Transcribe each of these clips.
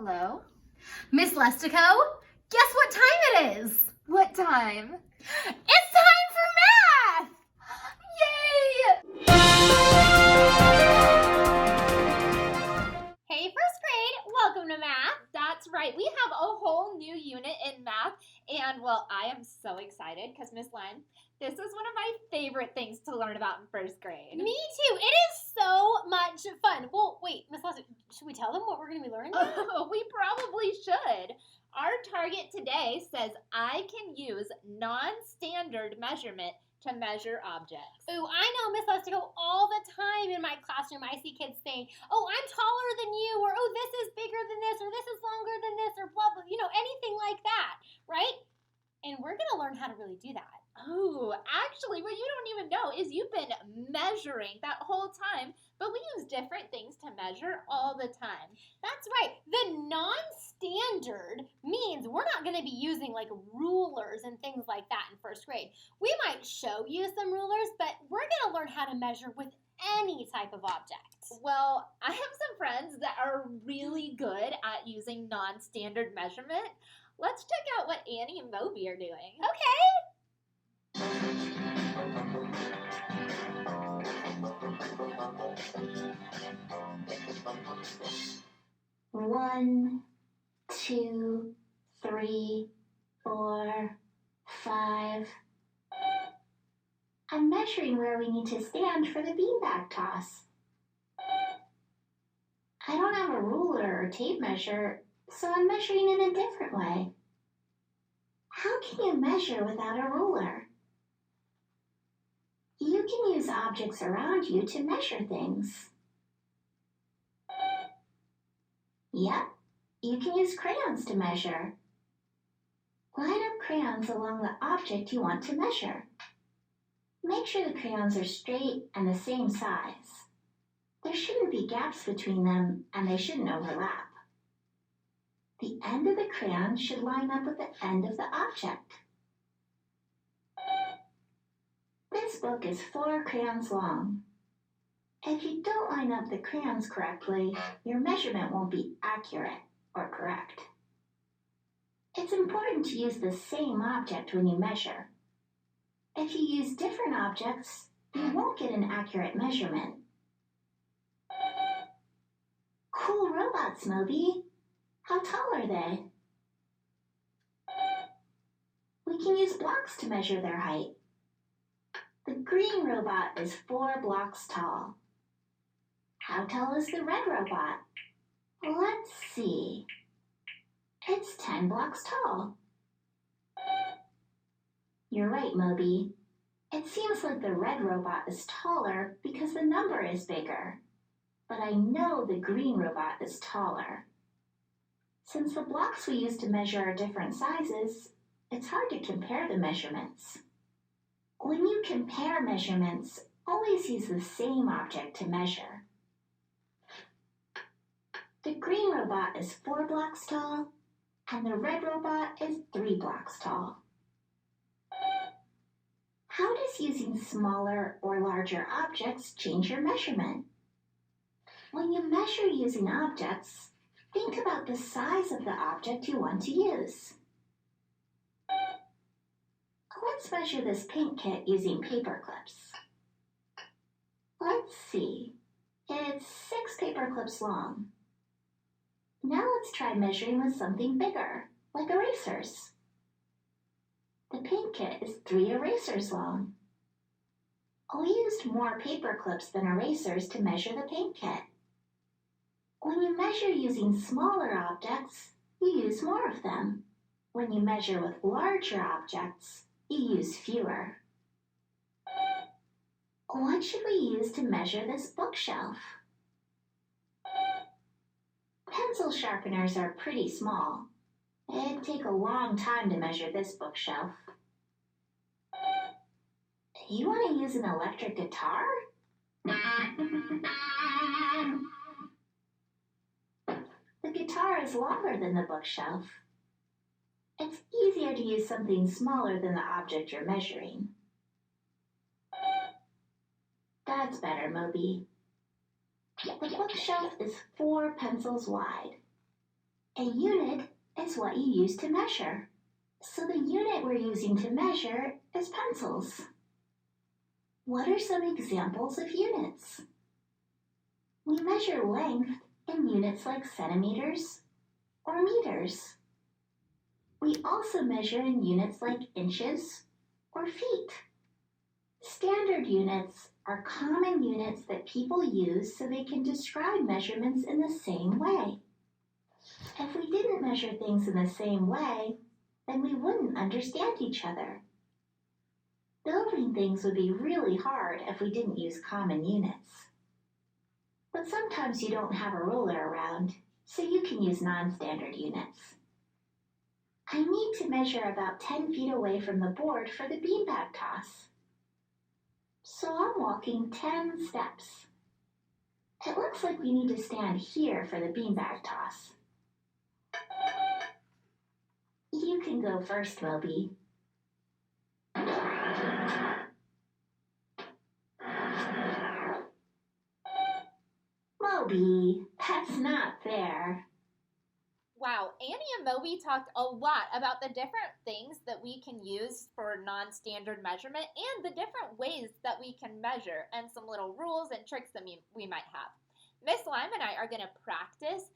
Hello? Miss Lestico, guess what time it is? What time? It's time for math! Yay! Hey, first grade, welcome to math. That's right. We have a whole new unit in math. And, well, I am so excited because, Miss Len, this is one of my favorite things to learn about in first grade. Me too. It is so much fun. Well, wait, Miss Lestico, should we tell them what we're going to be learning? We probably should. Our target today says I can use non-standard measurement to measure objects. Ooh, I know, Miss Lestico, all the time in my classroom I see kids saying, oh, I'm taller than you, or oh, this is bigger than this, or this is longer than this, or blah, blah, anything like that, right? And we're going to learn how to really do that. Oh, actually, what you don't even know is you've been measuring that whole time, but we use different things to measure all the time. That's right. The non-standard means we're not going to be using like rulers and things like that in first grade. We might show you some rulers, but we're going to learn how to measure with any type of object. Well, I have some friends that are really good at using non-standard measurement. Let's check out what Annie and Moby are doing. Okay. One, 2, 3, 4, 5. I'm measuring where we need to stand for the beanbag toss. I don't have a ruler or tape measure, so I'm measuring in a different way. How can you measure without a ruler? You can use objects around you to measure things. Yep, you can use crayons to measure. Line up crayons along the object you want to measure. Make sure the crayons are straight and the same size. There shouldn't be gaps between them, and they shouldn't overlap. The end of the crayon should line up with the end of the object. This book is 4 crayons long. If you don't line up the crayons correctly, your measurement won't be accurate or correct. It's important to use the same object when you measure. If you use different objects, you won't get an accurate measurement. Cool robots, Moby. How tall are they? We can use blocks to measure their height. The green robot is 4 blocks tall. How tall is the red robot? Let's see. It's 10 blocks tall. You're right, Moby. It seems like the red robot is taller because the number is bigger. But I know the green robot is taller. Since the blocks we use to measure are different sizes, it's hard to compare the measurements. When you compare measurements, always use the same object to measure. The green robot is 4 blocks tall, and the red robot is 3 blocks tall. How does using smaller or larger objects change your measurement? When you measure using objects, think about the size of the object you want to use. Let's measure this paint kit using paper clips. Let's see. It's 6 paper clips long. Now let's try measuring with something bigger, like erasers. The paint kit is 3 erasers long. We used more paper clips than erasers to measure the paint kit. When you measure using smaller objects, you use more of them. When you measure with larger objects, you use fewer. What should we use to measure this bookshelf? Pencil sharpeners are pretty small. It'd take a long time to measure this bookshelf. You want to use an electric guitar? The guitar is longer than the bookshelf. It's easier to use something smaller than the object you're measuring. That's better, Moby. The bookshelf is 4 pencils wide. A unit is what you use to measure. So the unit we're using to measure is pencils. What are some examples of units? We measure length in units like centimeters or meters. We also measure in units like inches or feet. Standard units are common units that people use so they can describe measurements in the same way. If we didn't measure things in the same way, then we wouldn't understand each other. Building things would be really hard if we didn't use common units. But sometimes you don't have a ruler around, so you can use non-standard units. I need to measure about 10 feet away from the board for the beanbag toss. So I'm walking 10 steps. It looks like we need to stand here for the beanbag toss. You can go first, Moby. Moby, that's not fair. Wow, Annie and Moby talked a lot about the different things that we can use for non-standard measurement and the different ways that we can measure and some little rules and tricks that we might have. Miss Lime and I are going to practice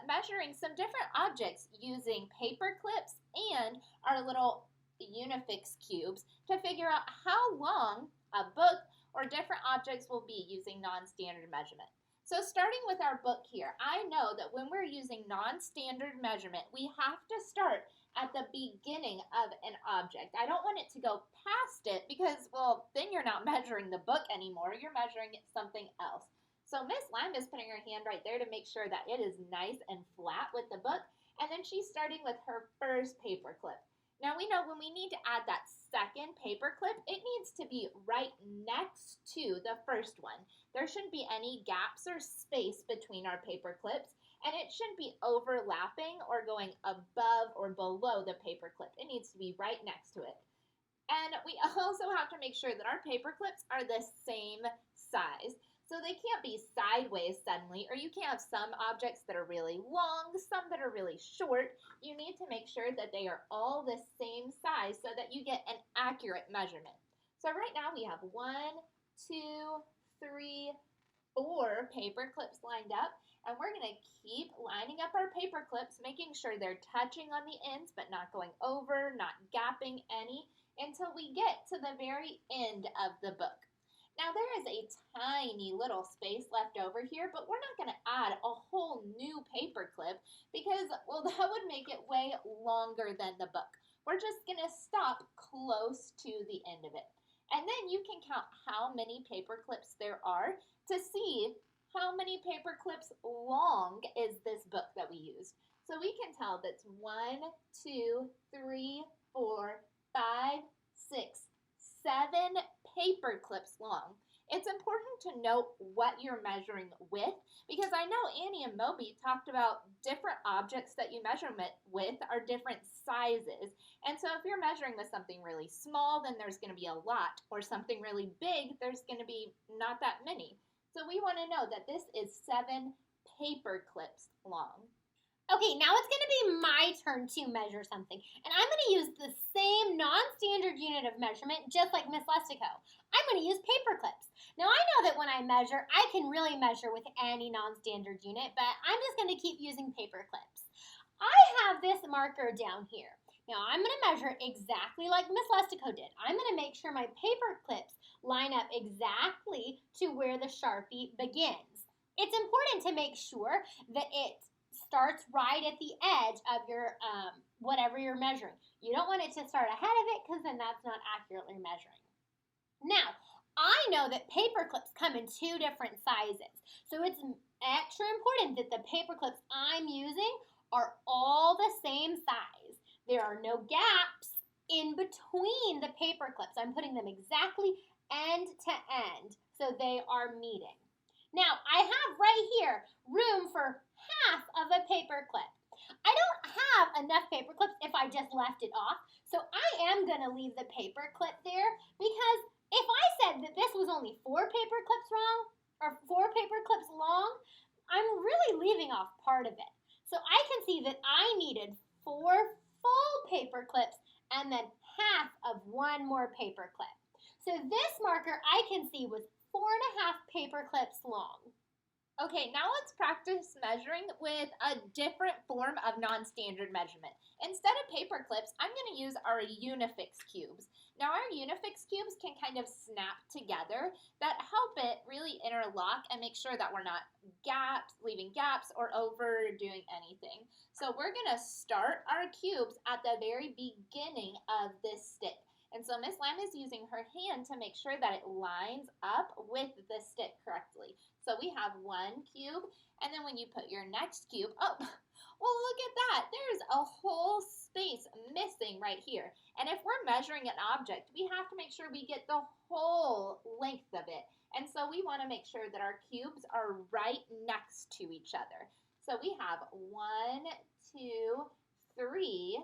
measuring some different objects using paper clips and our little Unifix cubes to figure out how long a book or different objects will be using non-standard measurement. So starting with our book here, I know that when we're using non-standard measurement, we have to start at the beginning of an object. I don't want it to go past it because, well, then you're not measuring the book anymore. You're measuring something else. So Miss Lime is putting her hand right there to make sure that it is nice and flat with the book. And then she's starting with her first paper clip. Now we know when we need to add that second paper clip, it needs to be right next to the first one. There shouldn't be any gaps or space between our paper clips, and it shouldn't be overlapping or going above or below the paper clip. It needs to be right next to it. And we also have to make sure that our paper clips are the same size. So they can't be sideways suddenly, or you can't have some objects that are really long, some that are really short. You need to make sure that they are all the same size so that you get an accurate measurement. So right now we have 1, 2, 3, 4 paper clips lined up, and we're going to keep lining up our paper clips, making sure they're touching on the ends but not going over, not gapping any, until we get to the very end of the book. Now there is a tiny little space left over here, but we're not going to add a whole new paper clip because, well, that would make it way longer than the book. We're just going to stop close to the end of it. And then you can count how many paper clips there are to see how many paper clips long is this book that we use. So we can tell that's 1, 2, 3, 4, 5, 6, 7 paper clips long. It's important to note what you're measuring with because I know Annie and Moby talked about different objects that you measure with are different sizes. And so if you're measuring with something really small, then there's going to be a lot, or something really big, there's going to be not that many. So we want to know that this is 7 paper clips long. Okay, now it's going to be my turn to measure something. And I'm going to use the same non-standard unit of measurement, just like Miss Lestico. I'm going to use paper clips. Now, I know that when I measure, I can really measure with any non-standard unit, but I'm just going to keep using paper clips. I have this marker down here. Now, I'm going to measure exactly like Miss Lestico did. I'm going to make sure my paper clips line up exactly to where the Sharpie begins. It's important to make sure that it starts right at the edge of your whatever you're measuring. You don't want it to start ahead of it because then that's not accurately measuring. Now, I know that paper clips come in 2 different sizes. So it's extra important that the paper clips I'm using are all the same size. There are no gaps in between the paper clips. I'm putting them exactly end to end so they are meeting. Now, I have right here room for half of a paper clip. I don't have enough paper clips if I just left it off, so I am going to leave the paper clip there because if I said that this was only 4 paper clips long, or 4 paper clips long, I'm really leaving off part of it. So I can see that I needed 4 full paper clips and then half of one more paper clip. So this marker I can see was 4.5 paper clips long. Okay, now let's practice measuring with a different form of non-standard measurement. Instead of paper clips, I'm going to use our Unifix cubes. Now our Unifix cubes can kind of snap together that help it really interlock and make sure that we're not leaving gaps or overdoing anything. So we're going to start our cubes at the very beginning of this stick. And so Miss Lamb is using her hand to make sure that it lines up with the stick correctly. So we have one cube, and then when you put your next cube, oh, well, look at that. There's a whole space missing right here. And if we're measuring an object, we have to make sure we get the whole length of it. And so we want to make sure that our cubes are right next to each other. So we have 1, 2, 3.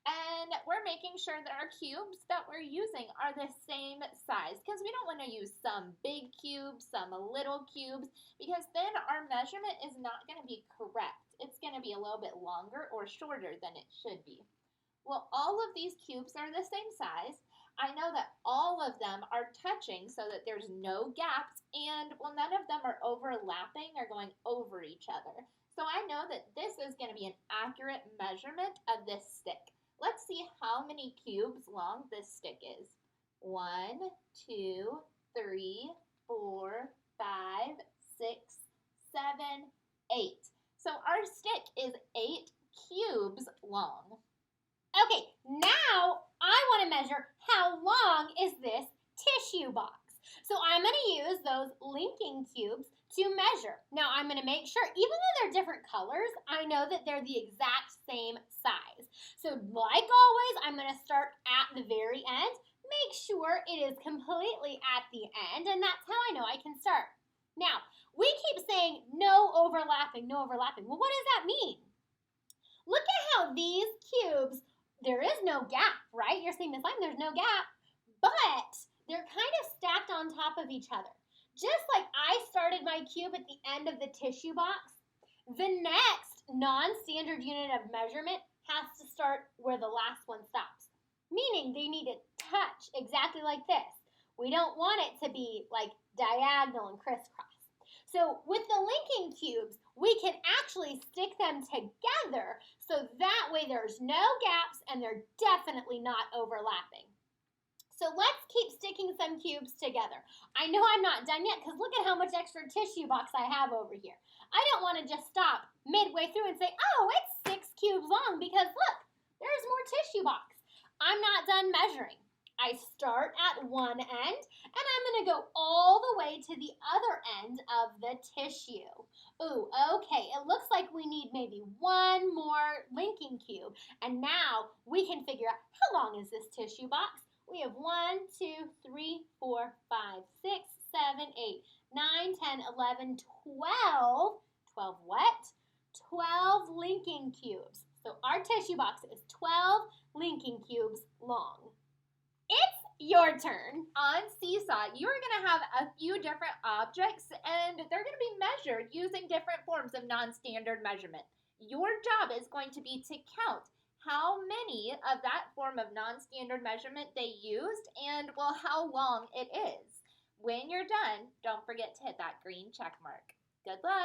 And we're making sure that our cubes that we're using are the same size because we don't want to use some big cubes, some little cubes, because then our measurement is not going to be correct. It's going to be a little bit longer or shorter than it should be. Well, all of these cubes are the same size. I know that all of them are touching so that there's no gaps, and well, none of them are overlapping or going over each other. So I know that this is going to be an accurate measurement of this stick. Let's see how many cubes long this stick is. 1, 2, 3, 4, 5, 6, 7, 8. So our stick is 8 cubes long. Okay, now I want to measure how long is this tissue box. So I'm going to use those linking cubes to measure. Now I'm going to make sure, even though they're different colors, I know that they're the exact same size. So like always, I'm going to start at the very end, make sure it is completely at the end, and that's how I know I can start. Now, we keep saying no overlapping, no overlapping. Well, what does that mean? Look at how these cubes, there is no gap, right? You're saying, Miss Lamb, there's no gap, but they're kind of stacked on top of each other. Just like I started my cube at the end of the tissue box, the next non-standard unit of measurement has to start where the last one stops. Meaning they need to touch exactly like this. We don't want it to be like diagonal and crisscross. So with the linking cubes, we can actually stick them together so that way there's no gaps and they're definitely not overlapping. So let's keep sticking some cubes together. I know I'm not done yet because look at how much extra tissue box I have over here. I don't want to just stop midway through and say, oh, it's 6 cubes long because look, there's more tissue box. I'm not done measuring. I start at one end and I'm going to go all the way to the other end of the tissue. Ooh, okay, it looks like we need maybe one more linking cube. And now we can figure out how long is this tissue box. We have 1, 2, 3, 4, 5, 6, 7, 8, 9, 10, 11, 12. 12 what? 12 linking cubes. So our tissue box is 12 linking cubes long. It's your turn. On Seesaw, you're going to have a few different objects and they're going to be measured using different forms of non-standard measurement. Your job is going to be to count how many of that form of non-standard measurement they used and, well, how long it is. When you're done, don't forget to hit that green check mark. Good luck.